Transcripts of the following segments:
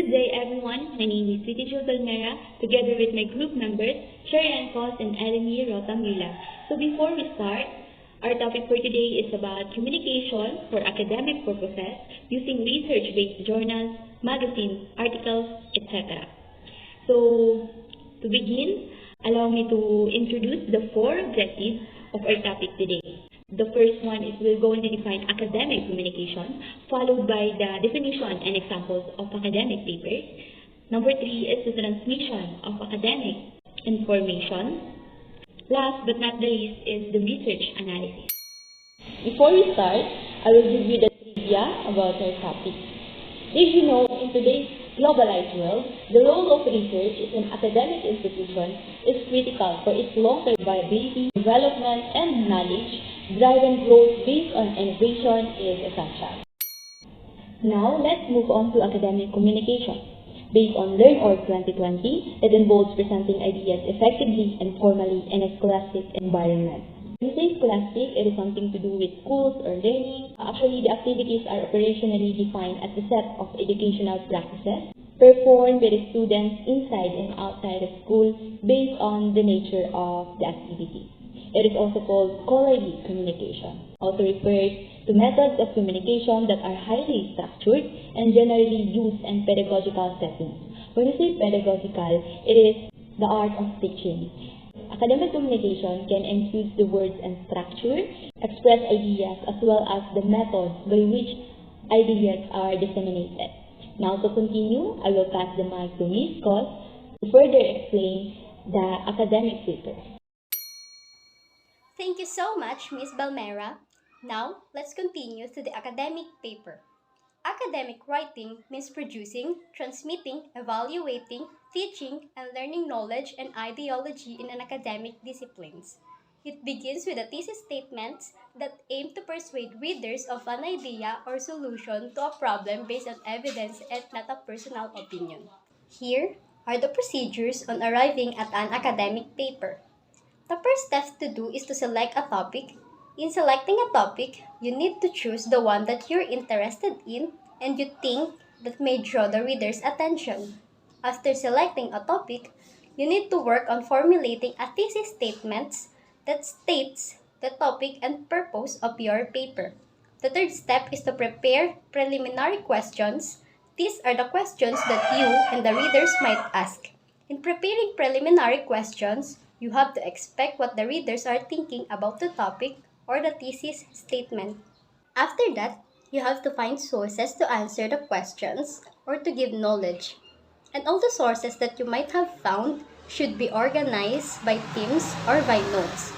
Good day, everyone. My name is Midterm together with my group members, Sherry Cos and Eleni Rotamula. So before we start, our topic for today is about communication for academic purposes using research-based journals, magazines, articles, etc. So to begin, allow me to introduce the four objectives of our topic today. The first one is we're going to define academic communication, followed by the definition and examples of academic papers. Number three is the transmission of academic information. Last but not the least is the research analysis. Before we start, I will give you the trivia about our topic. Did you know in today's globalized world, the role of research in an academic institution is critical for its long-term viability, development, and knowledge-driven growth based on innovation is essential. Now, let's move on to academic communication. Based on LearnOrg 2020, it involves presenting ideas effectively and formally in a scholastic environment. When we say scholastic, it is something to do with schools or learning. Actually, the activities are operationally defined as a set of educational practices performed by the students inside and outside of school based on the nature of the activity. It is also called scholarly communication, also refers to methods of communication that are highly structured and generally used in pedagogical settings. When we say pedagogical, it is the art of teaching. Academic communication can include the words and structure, express ideas, as well as the methods by which ideas are disseminated. Now to continue, I will pass the mic to Ms. Cos to further explain the academic paper. Thank you so much, Ms. Balmera. Now, let's continue to the academic paper. Academic writing means producing, transmitting, evaluating, teaching, and learning knowledge and ideology in an academic disciplines. It begins with the thesis statements that aim to persuade readers of an idea or solution to a problem based on evidence and not a personal opinion. Here are the procedures on arriving at an academic paper. The first step to do is to select a topic. In selecting a topic, you need to choose the one that you're interested in and you think that may draw the reader's attention. After selecting a topic, you need to work on formulating a thesis statement that states the topic and purpose of your paper. The third step is to prepare preliminary questions. These are the questions that you and the readers might ask. In preparing preliminary questions, you have to expect what the readers are thinking about the topic or the thesis statement. After that, you have to find sources to answer the questions or to give knowledge. And all the sources that you might have found should be organized by themes or by notes.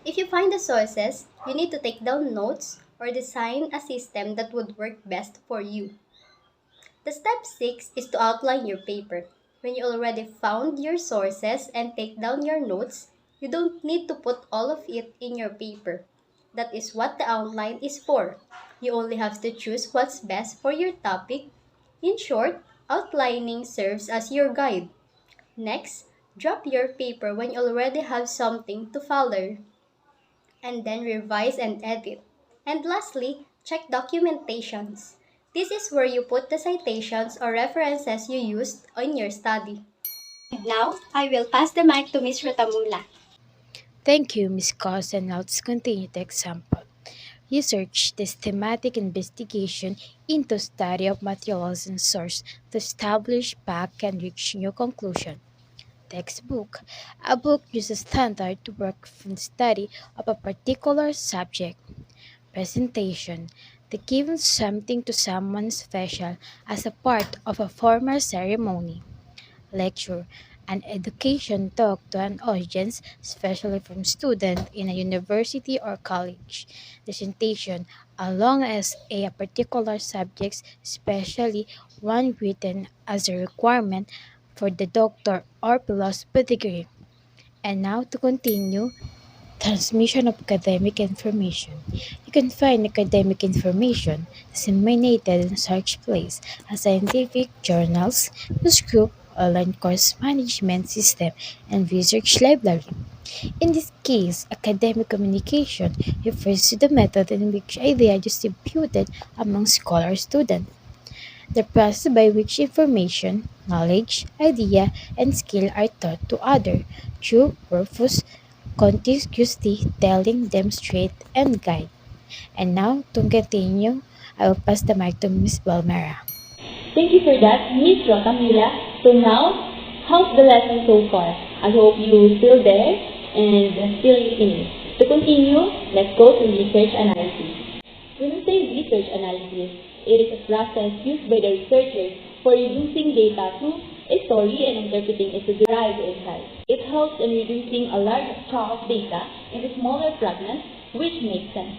If you find the sources, you need to take down notes or design a system that would work best for you. The step 6 is to outline your paper. When you already found your sources and take down your notes, you don't need to put all of it in your paper. That is what the outline is for. You only have to choose what's best for your topic. In short, outlining serves as your guide. Next, drop your paper when you already have something to follow, and then revise and edit. And lastly, check documentations. This is where you put the citations or references you used in your study. Now, I will pass the mic to Ms. Rotamula. Thank you, Ms. Cos, and now let's continue the example. Research this thematic investigation into study of materials and source to establish fact and reach new conclusion. Textbook. A book uses standard to work from the study of a particular subject. Presentation. The giving something to someone special as a part of a formal ceremony. Lecture. An education talk to an audience, especially from students in a university or college. Dissertation, a long essay a particular subject, especially one written as a requirement for the doctor or philosophy degree. And now to continue, transmission of academic information. You can find academic information disseminated in such place as scientific journals, newsgroup, online course management system, and research library. In this case, academic communication refers to the method in which ideas are distributed among scholar students. the process by which information, knowledge, idea, and skill are taught to others through purpose, contiguously telling, demonstrate, and guide. And now, to continue, I will pass the mic to Ms. Balmera. Thank you for that, Miss Rotamila. So now, how's the lesson so far? I hope you're still there and still listening. To continue, let's go to research analysis. When we say research analysis, it is a process used by the researchers for reducing data to a story and interpreting it to derive insights. It helps in reducing a large chunk of data into smaller fragments, which makes sense.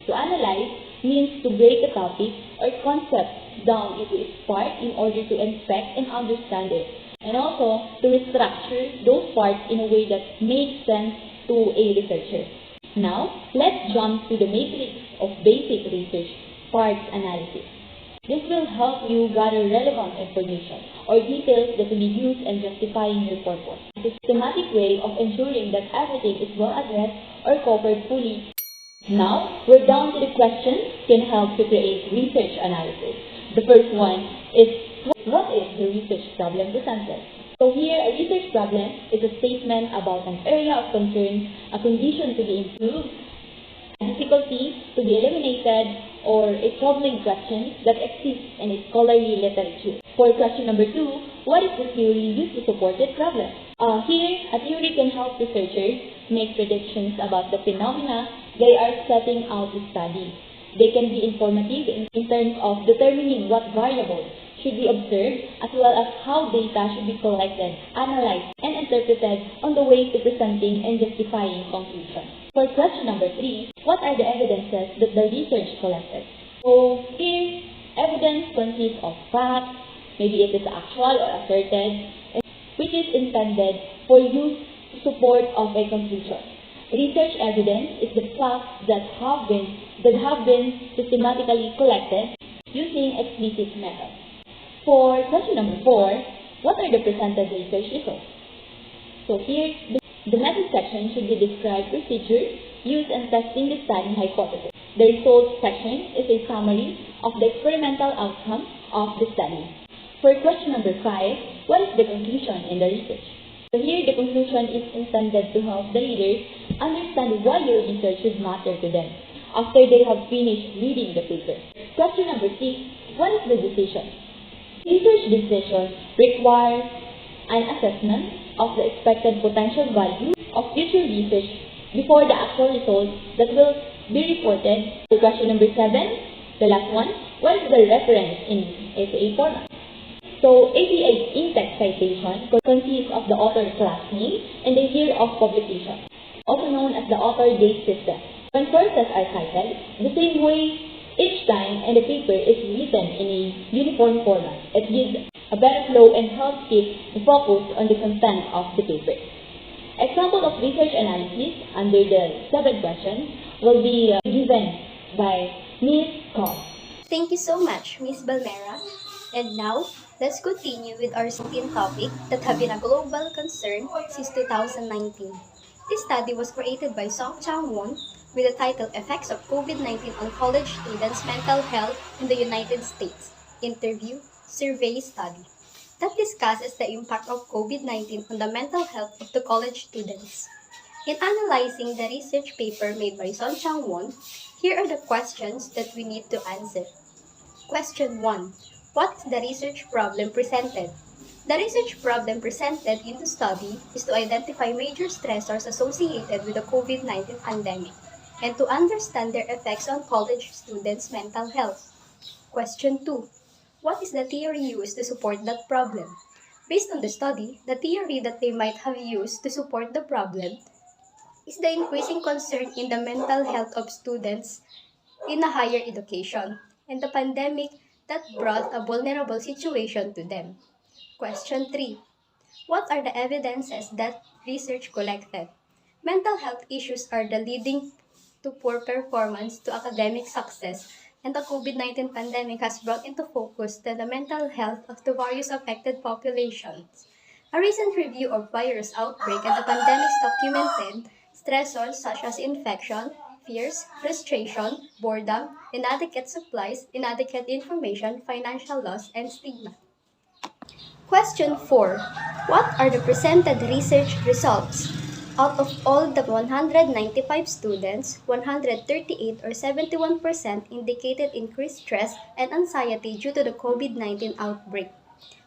To analyze means to break a topic or concept down into its parts in order to inspect and understand it, and also to restructure those parts in a way that makes sense to a researcher. Now, let's jump to the matrix of basic research, parts analysis. This will help you gather relevant information or details that will be used in justifying your purpose. It's a systematic way of ensuring that everything is well addressed or covered fully. Now, we're down to the questions can help to create research analysis. The first one is, what is the research problem presented? So here, a research problem is a statement about an area of concern, a condition to be improved, a difficulty to be eliminated, or a troubling question that exists in a scholarly literature. For question number 2, what is the theory used to support this problem? Here, a theory can help researchers make predictions about the phenomena they are setting out to study. They can be informative in terms of determining what variables should be observed, as well as how data should be collected, analyzed, and interpreted on the way to presenting and justifying conclusions. For question number 3, what are the evidences that the research collected? So here, evidence consists of facts, maybe it is actual or asserted, which is intended for use to support of a conclusion. Research evidence is the facts that have been systematically collected using explicit methods. For question number 4, what are the presented research results? So here, the method section should be described procedures used in testing the study hypothesis. The results section is a summary of the experimental outcome of the study. For question number 5, what is the conclusion in the research? So here, the conclusion is intended to help the readers understand why your research should matter to them after they have finished reading the paper. Question number 6, what is the decision? Research decisions require an assessment of the expected potential value of future research before the actual results that will be reported. So question number 7, the last one, what is the reference in APA format? So APA in-text citation consists of the author's last name and the year of publication, also known as the author date system. When sources are cited, the same way each time and the paper is written in a uniform format. It gives a better flow and helps keep the focus on the content of the paper. Example of research analysis under the 7 questions will be given by Ms. Cobb. Thank you so much, Ms. Balmera. And now, let's continue with our second topic that have been a global concern since 2019. This study was created by Song Chang-won with the title Effects of COVID-19 on College Students' Mental Health in the United States, Interview, Survey Study, that discusses the impact of COVID-19 on the mental health of the college students. In analyzing the research paper made by Song Chang-won, here are the questions that we need to answer. Question 1. What is the research problem presented? The research problem presented in the study is to identify major stressors associated with the COVID-19 pandemic and to understand their effects on college students' mental health. Question 2. What is the theory used to support that problem? Based on the study, the theory that they might have used to support the problem is the increasing concern in the mental health of students in a higher education and the pandemic that brought a vulnerable situation to them. Question 3. What are the evidences that research collected? Mental health issues are the leading to poor performance to academic success, and the COVID-19 pandemic has brought into focus the mental health of the various affected populations. A recent review of virus outbreak and the pandemic's documented stressors such as infection, fears, frustration, boredom, inadequate supplies, inadequate information, financial loss, and stigma. Question 4. What are the presented research results? Out of all the 195 students, 138 or 71% indicated increased stress and anxiety due to the COVID-19 outbreak.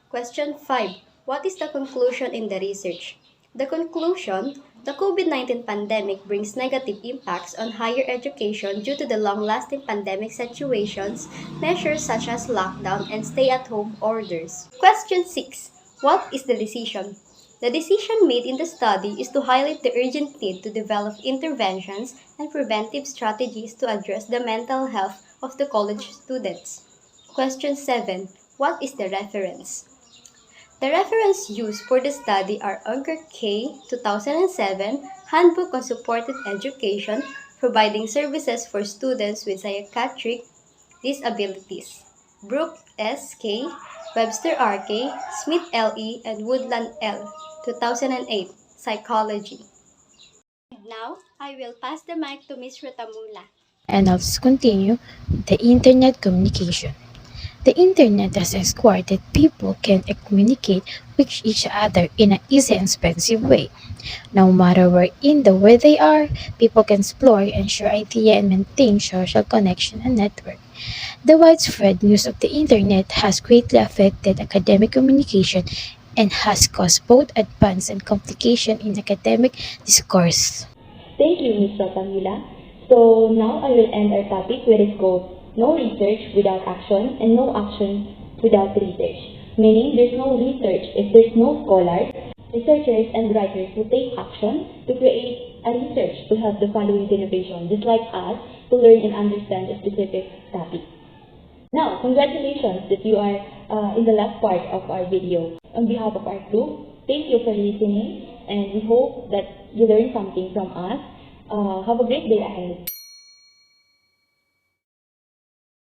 Question 5. What is the conclusion in the research? The conclusion, the COVID-19 pandemic brings negative impacts on higher education due to the long-lasting pandemic situations, measures such as lockdown and stay-at-home orders. Question 6. What is the decision? The decision made in the study is to highlight the urgent need to develop interventions and preventive strategies to address the mental health of the college students. Question 7. What is the reference? The reference used for the study are Unker K. 2007 Handbook on Supported Education, providing services for students with psychiatric disabilities. Brooke S. K., Webster R. K., Smith L. E., and Woodland L. 2008 Psychology. Now, I will pass the mic to Ms. Rotamula. And let's continue the internet communication. The internet has ensured that people can communicate with each other in an easy and expensive way. No matter where in the world they are, people can explore and share ideas and maintain social connection and network. The widespread use of the internet has greatly affected academic communication and has caused both advance and complication in academic discourse. Thank you, Ms. Rotamula. So now I will end our topic where it goes, no research without action and no action without research. Meaning there's no research if there's no scholars, researchers, and writers who take action to create a research to help the following generation, just like us, to learn and understand a specific topic. Now, congratulations that you are in the last part of our video. On behalf of our group, thank you for listening, and we hope that you learned something from us. Have a great day ahead.